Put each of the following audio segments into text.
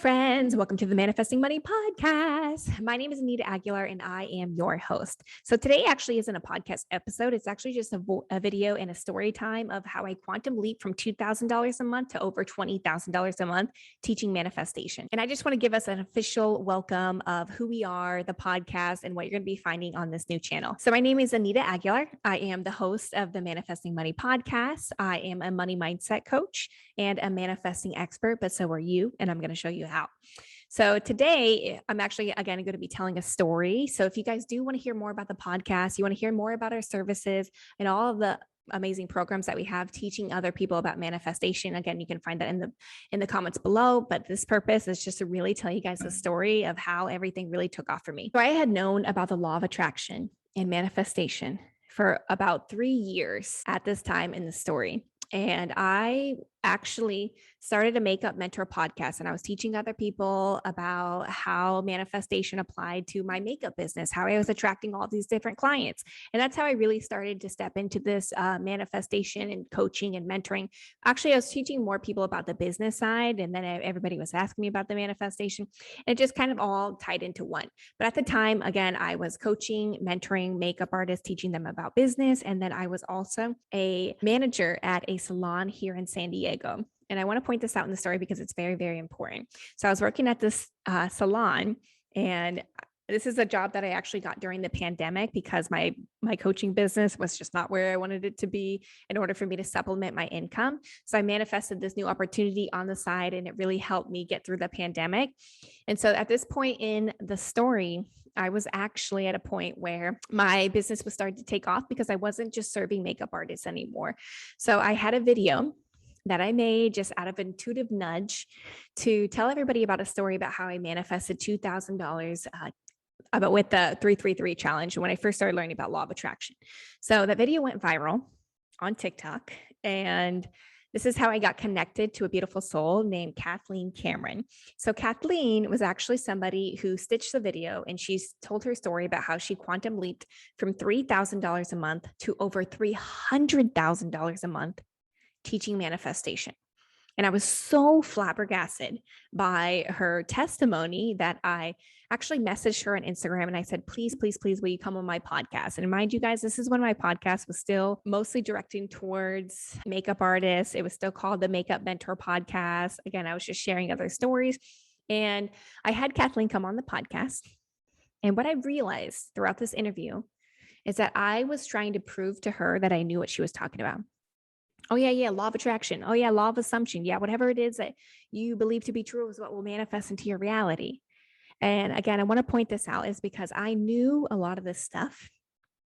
friends. Welcome to the Manifesting Money podcast. My name is Anita Aguilar, and I am your host. So today actually isn't a podcast episode. It's actually just a video and a story time of how I quantum leap from $2,000 a month to over $20,000 a month teaching manifestation. And I just want to give us an official welcome of who we are, the podcast, and what you're going to be finding on this new channel. So my name is Anita Aguilar. I am the host of the Manifesting Money podcast. I am a money mindset coach and a manifesting expert, but so are you. And I'm going to show you how. So today I'm actually, again, going to be telling a story. So if you guys do want to hear more about the podcast, you want to hear more about our services and all of the amazing programs that we have teaching other people about manifestation. Again, you can find that in the comments below, but this purpose is just to really tell you guys the story of how everything really took off for me. So I had known about the law of attraction and manifestation for about 3 years at this time in the story. And I actually started a makeup mentor podcast, and I was teaching other people about how manifestation applied to my makeup business, how I was attracting all these different clients. And that's how I really started to step into this manifestation and coaching and mentoring. Actually, I was teaching more people about the business side, and then everybody was asking me about the manifestation, and it just kind of all tied into one. But at the time, again, I was coaching, mentoring makeup artists, teaching them about business. And then I was also a manager at a salon here in San Diego. And I want to point this out in the story because it's very, very important. So I was working at this salon, and this is a job that I actually got during the pandemic because my coaching business was just not where I wanted it to be in order for me to supplement my income. So I manifested this new opportunity on the side, and it really helped me get through the pandemic. And so at this point in the story, I was actually at a point where my business was starting to take off because I wasn't just serving makeup artists anymore. So I had a video that I made just out of intuitive nudge to tell everybody about a story about how I manifested $2,000 about with the 333 challenge when I first started learning about law of attraction. So that video went viral on TikTok, and this is how I got connected to a beautiful soul named Kathleen Cameron. So Kathleen was actually somebody who stitched the video, and she told her story about how she quantum leaped from $3,000 a month to over $300,000 a month teaching manifestation. And I was so flabbergasted by her testimony that I actually messaged her on Instagram, and I said, please, please, please, will you come on my podcast? And mind you guys, this is when my podcast was still mostly directing towards makeup artists. It was still called the Makeup Mentor Podcast. Again, I was just sharing other stories. And I had Kathleen come on the podcast. And what I realized throughout this interview is that I was trying to prove to her that I knew what she was talking about. Oh, yeah, law of attraction. Oh, yeah, law of assumption. Yeah, whatever it is that you believe to be true is what will manifest into your reality. And again, I want to point this out is because I knew a lot of this stuff.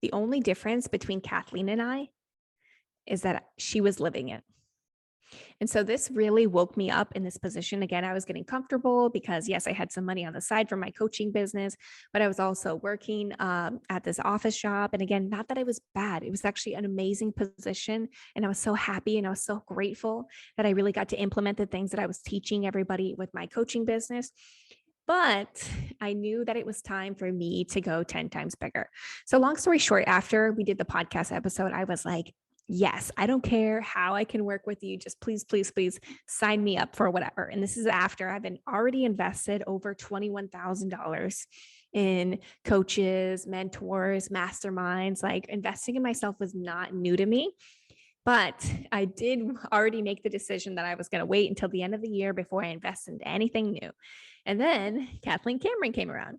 The only difference between Kathleen and I is that she was living it. And so this really woke me up in this position. Again, I was getting comfortable because yes, I had some money on the side from my coaching business, but I was also working at this office job. And again, not that I was bad. It was actually an amazing position. And I was so happy and I was so grateful that I really got to implement the things that I was teaching everybody with my coaching business. But I knew that it was time for me to go 10 times bigger. So long story short, after we did the podcast episode, I was like, yes, I don't care how I can work with you. Just please, please, please sign me up for whatever. And this is after I've been already invested over $21,000 in coaches, mentors, masterminds. Like investing in myself was not new to me. But I did already make the decision that I was going to wait until the end of the year before I invest into anything new. And then Kathleen Cameron came around.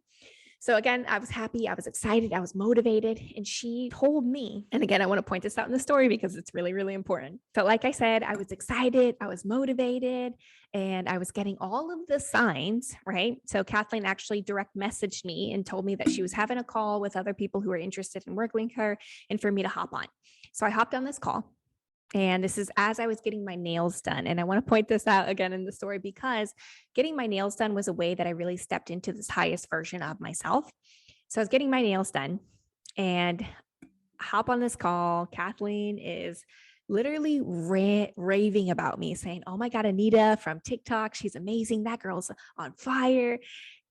So again, I was happy, I was excited, I was motivated, and she told me, and again, I want to point this out in the story because it's really, really important. So like I said, I was excited, I was motivated, and I was getting all of the signs, right? So Kathleen actually direct messaged me and told me that she was having a call with other people who were interested in working with her and for me to hop on. So I hopped on this call. And this is as I was getting my nails done. And I want to point this out again in the story because getting my nails done was a way that I really stepped into this highest version of myself. So I was getting my nails done and hop on this call. Kathleen is literally raving about me saying, oh my God, Anita from TikTok, she's amazing. That girl's on fire.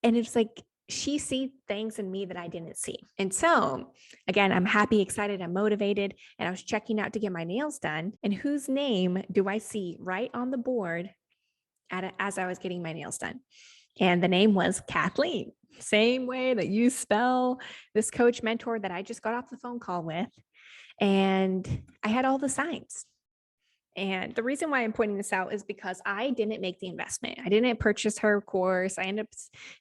And it's like, she sees things in me that I didn't see. And so again, I'm happy, excited, I'm motivated, and I was checking out to get my nails done. And whose name do I see right on the board as I was getting my nails done. And the name was Kathleen, same way that you spell this coach mentor that I just got off the phone call with. And I had all the signs. And the reason why I'm pointing this out is because I didn't make the investment. I didn't purchase her course. I ended up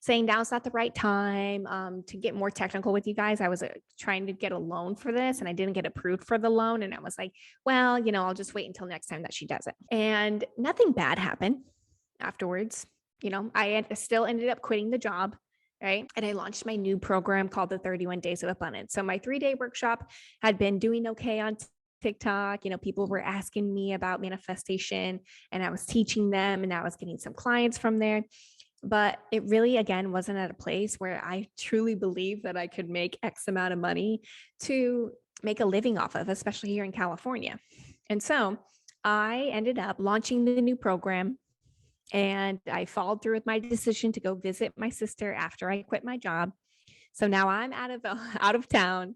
saying now's not the right time. To get more technical with you guys, I was trying to get a loan for this and I didn't get approved for the loan. And I was like, well, I'll just wait until next time that she does it. And nothing bad happened afterwards. I still ended up quitting the job. Right. And I launched my new program called the 31 Days of Abundance. So my 3-day workshop had been doing okay on TikTok. People were asking me about manifestation and I was teaching them and I was getting some clients from there. But it really, again, wasn't at a place where I truly believed that I could make X amount of money to make a living off of, especially here in California. And so I ended up launching the new program. And I followed through with my decision to go visit my sister after I quit my job. So now I'm out of town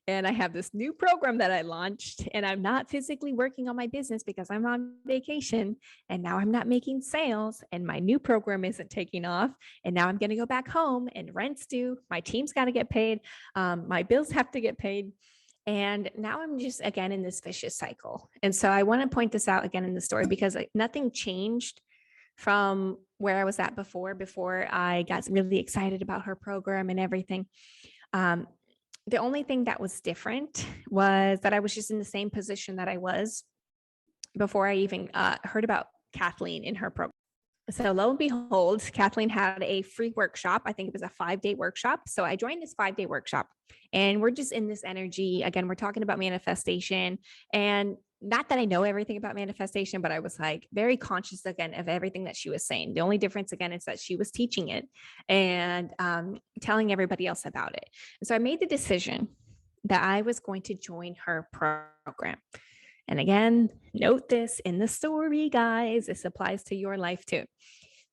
and I have this new program that I launched and I'm not physically working on my business because I'm on vacation and now I'm not making sales and my new program isn't taking off. And now I'm going to go back home and rent's due. My team's got to get paid. My bills have to get paid. And now I'm just, again, in this vicious cycle. And so I want to point this out again in the story because nothing changed from where I was at before I got really excited about her program and everything. The only thing that was different was that I was just in the same position that I was before I even heard about Kathleen in her program. So lo and behold, Kathleen had a free workshop. I think it was a 5-day workshop. So I joined this 5-day workshop and we're just in this energy. Again, we're talking about manifestation and not that I know everything about manifestation, but I was like very conscious again of everything that she was saying. The only difference again is that she was teaching it and telling everybody else about it. And so I made the decision that I was going to join her program. And again, note this in the story, guys, this applies to your life too.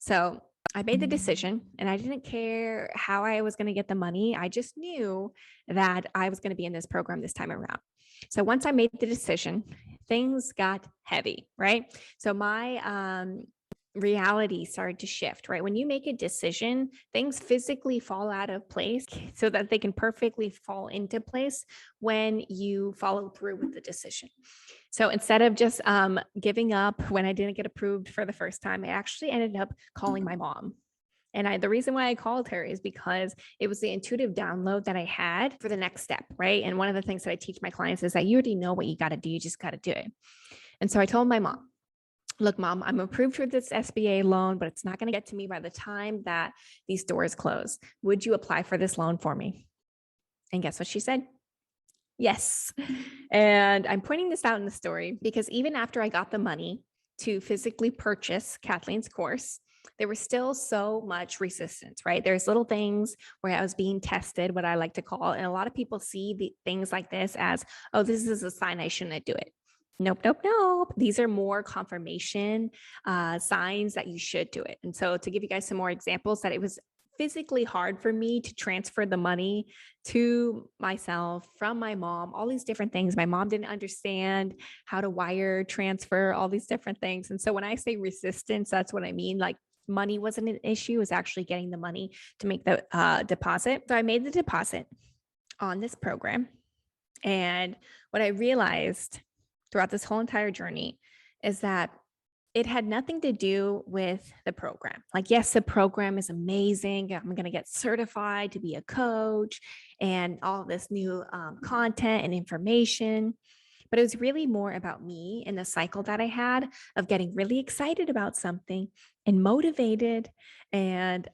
So I made the decision and I didn't care how I was going to get the money. I just knew that I was going to be in this program this time around. So once I made the decision, things got heavy, right? So my reality started to shift, right? When you make a decision, things physically fall out of place so that they can perfectly fall into place when you follow through with the decision. So instead of just giving up when I didn't get approved for the first time, I actually ended up calling my mom. And the reason why I called her is because it was the intuitive download that I had for the next step, right? And one of the things that I teach my clients is that you already know what you got to do. You just got to do it. And so I told my mom, look, Mom, I'm approved for this SBA loan, but it's not going to get to me by the time that these doors close. Would you apply for this loan for me? And guess what she said? Yes. And I'm pointing this out in the story because even after I got the money to physically purchase Kathleen's course, there was still so much resistance, right? There's little things where I was being tested, what I like to call, and a lot of people see the things like this as, oh, this is a sign I shouldn't do it. Nope. These are more confirmation signs that you should do it. And so to give you guys some more examples, that it was physically hard for me to transfer the money to myself from my mom, all these different things. My mom didn't understand how to wire transfer, all these different things. And so when I say resistance, that's what I mean. Like money wasn't an issue, it was actually getting the money to make the deposit. So I made the deposit on this program. And what I realized throughout this whole entire journey is that it had nothing to do with the program. Like, yes, the program is amazing. I'm going to get certified to be a coach and all this new content and information. But it was really more about me and the cycle that I had of getting really excited about something and motivated and,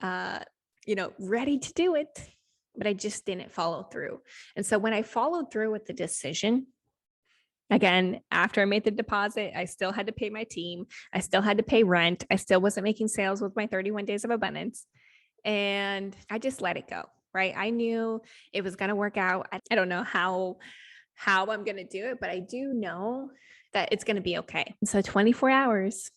ready to do it. But I just didn't follow through. And so when I followed through with the decision, again, after I made the deposit, I still had to pay my team. I still had to pay rent. I still wasn't making sales with my 31 days of abundance. And I just let it go, right? I knew it was going to work out. I don't know how I'm going to do it, but I do know that it's going to be okay. So 24 hours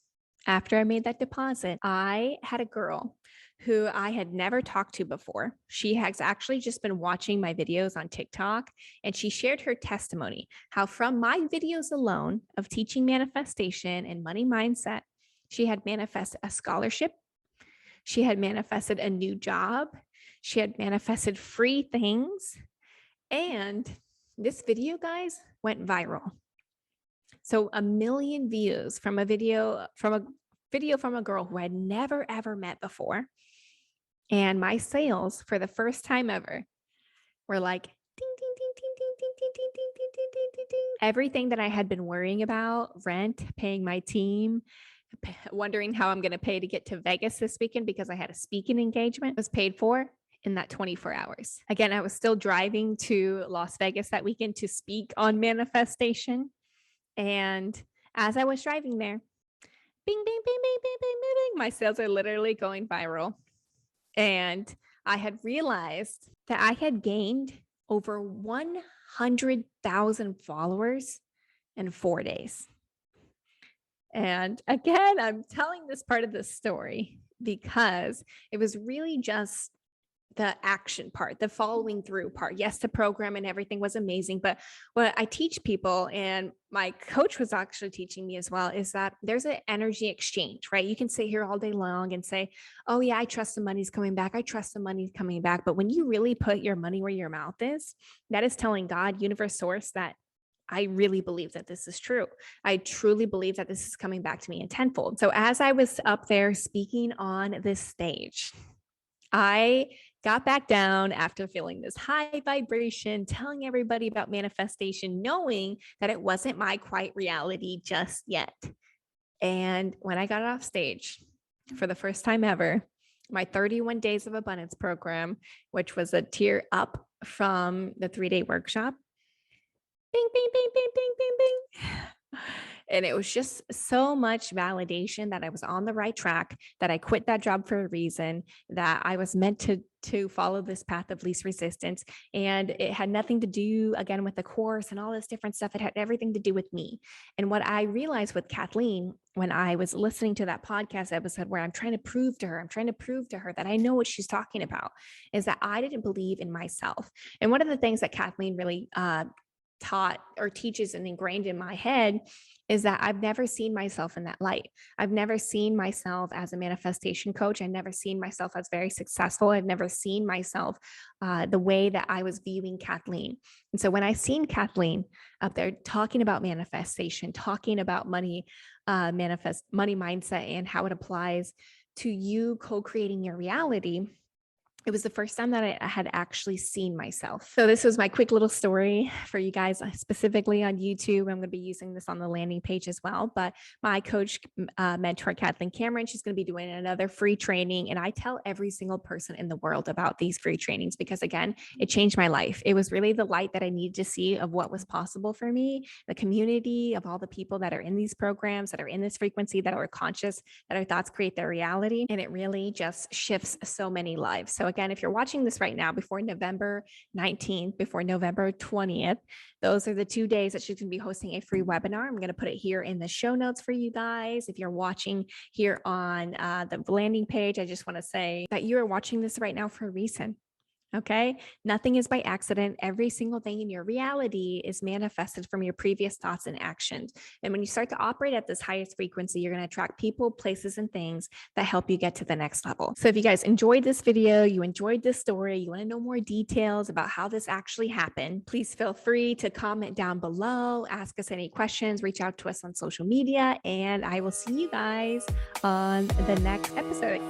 after I made that deposit, I had a girl who I had never talked to before. She has actually just been watching my videos on TikTok, and she shared her testimony, how from my videos alone of teaching manifestation and money mindset, She had manifested a scholarship. She had manifested a new job. She had manifested free things. And this video, guys, went viral. So 1 million views from a video from a girl who I'd never, ever met before. And my sales for the first time ever were like, ding, ding, ding, ding, ding, ding, ding, ding, ding, ding, ding, ding, ding, ding. Everything that I had been worrying about, rent, paying my team, wondering how I'm going to pay to get to Vegas this weekend because I had a speaking engagement, was paid for in that 24 hours. Again, I was still driving to Las Vegas that weekend to speak on manifestation. And as I was driving there, bing, bing, bing, bing, bing, bing, bing, bing, my sales are literally going viral. And I had realized that I had gained over 100,000 followers in 4 days. And again, I'm telling this part of the story because it was really just the action part, the following through part. Yes, the program and everything was amazing, but what I teach people, and my coach was actually teaching me as well, is that there's an energy exchange, right? You can sit here all day long and say, oh yeah, I trust the money's coming back. I trust the money's coming back. But when you really put your money where your mouth is, that is telling God, universe, source, that I really believe that this is true. I truly believe that this is coming back to me in tenfold. So as I was up there speaking on this stage, I got back down after feeling this high vibration, telling everybody about manifestation, knowing that it wasn't my quiet reality just yet. And when I got off stage for the first time ever, my 31 Days of Abundance program, which was a tier up from the 3-day workshop, bing, bing, bing, bing, bing, bing, bing. And it was just so much validation that I was on the right track, that I quit that job for a reason, that I was meant to follow this path of least resistance. And it had nothing to do, again, with the course and all this different stuff. It had everything to do with me. And what I realized with Kathleen, when I was listening to that podcast episode where I'm trying to prove to her that I know what she's talking about, is that I didn't believe in myself. And one of the things that Kathleen really taught or teaches and ingrained in my head is that I've never seen myself in that light. I've never seen myself as a manifestation coach. I've never seen myself as very successful. I've never seen myself the way that I was viewing Kathleen. And so when I seen Kathleen up there talking about manifestation, talking about money, money mindset and how it applies to you co-creating your reality, it was the first time that I had actually seen myself. So this was my quick little story for you guys, specifically on YouTube. I'm going to be using this on the landing page as well. But my coach, mentor, Kathleen Cameron, she's going to be doing another free training. And I tell every single person in the world about these free trainings because, again, it changed my life. It was really the light that I needed to see of what was possible for me, the community of all the people that are in these programs, that are in this frequency, that are conscious, that our thoughts create their reality. And it really just shifts so many lives. So again, if you're watching this right now before November 19th, before November 20th, those are the 2 days that she's going to be hosting a free webinar. I'm going to put it here in the show notes for you guys. If you're watching here on the landing page, I just want to say that you are watching this right now for a reason. Okay. Nothing is by accident. Every single thing in your reality is manifested from your previous thoughts and actions. And when you start to operate at this highest frequency, you're going to attract people, places, and things that help you get to the next level. So if you guys enjoyed this video, you enjoyed this story, you want to know more details about how this actually happened, please feel free to comment down below, ask us any questions, reach out to us on social media, and I will see you guys on the next episode.